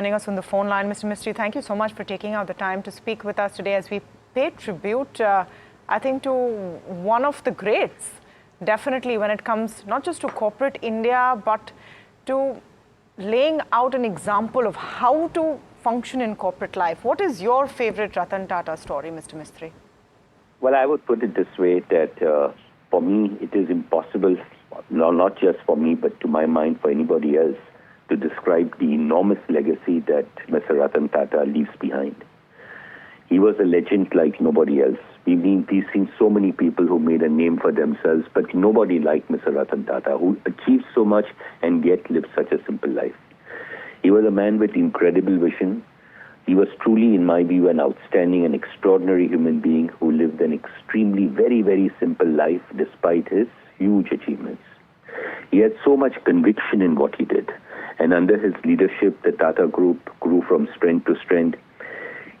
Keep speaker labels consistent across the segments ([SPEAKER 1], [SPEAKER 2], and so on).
[SPEAKER 1] Joining us on the phone line, Mr. Mistry, thank you so much for taking out the time to speak with us today as we pay tribute, I think, to one of the greats, definitely when it comes not just to corporate India, but to laying out an example of how to function in corporate life. What is your favorite Ratan Tata story, Mr. Mistry?
[SPEAKER 2] Well, I would put it this way, that for me, it is impossible, not just for me, but to my mind, for anybody else, to describe the enormous legacy that Mr. Ratan Tata leaves behind. He was a legend like nobody else. We've seen so many people who made a name for themselves, but nobody like Mr. Ratan Tata, who achieved so much and yet lived such a simple life. He was a man with incredible vision. He was truly, in my view, an outstanding and extraordinary human being who lived an extremely, very, very simple life despite his huge achievements. He had so much conviction in what he did. And under his leadership, the Tata Group grew from strength to strength.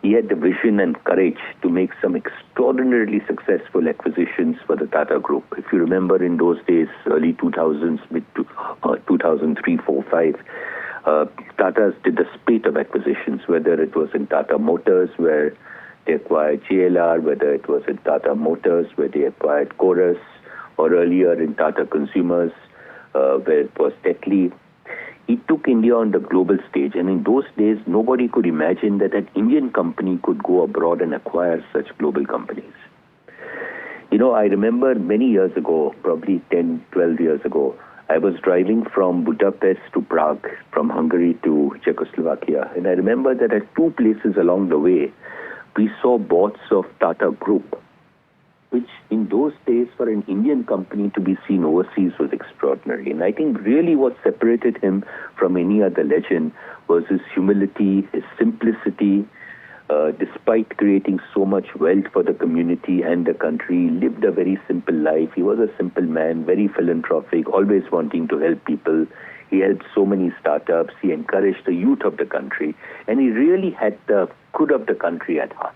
[SPEAKER 2] He had the vision and courage to make some extraordinarily successful acquisitions for the Tata Group. If you remember in those days, early 2000s, mid 2003, 4, 5, Tata's did a spate of acquisitions, whether it was in Tata Motors, where they acquired JLR, whether it was in Tata Motors, where they acquired Chorus, or earlier in Tata Consumers, where it was Tetley. He took India on the global stage, and in those days, nobody could imagine that an Indian company could go abroad and acquire such global companies. You know, I remember many years ago, probably 10, 12 years ago, I was driving from Budapest to Prague, from Hungary to Czechoslovakia, and I remember that at two places along the way, we saw boards of Tata Group, which in those days for an Indian company to be seen overseas was extraordinary. And I think really what separated him from any other legend was his humility, his simplicity. Despite creating so much wealth for the community and the country, he lived a very simple life. He was a simple man, very philanthropic, always wanting to help people. He helped so many startups. He encouraged the youth of the country. And he really had the good of the country at heart.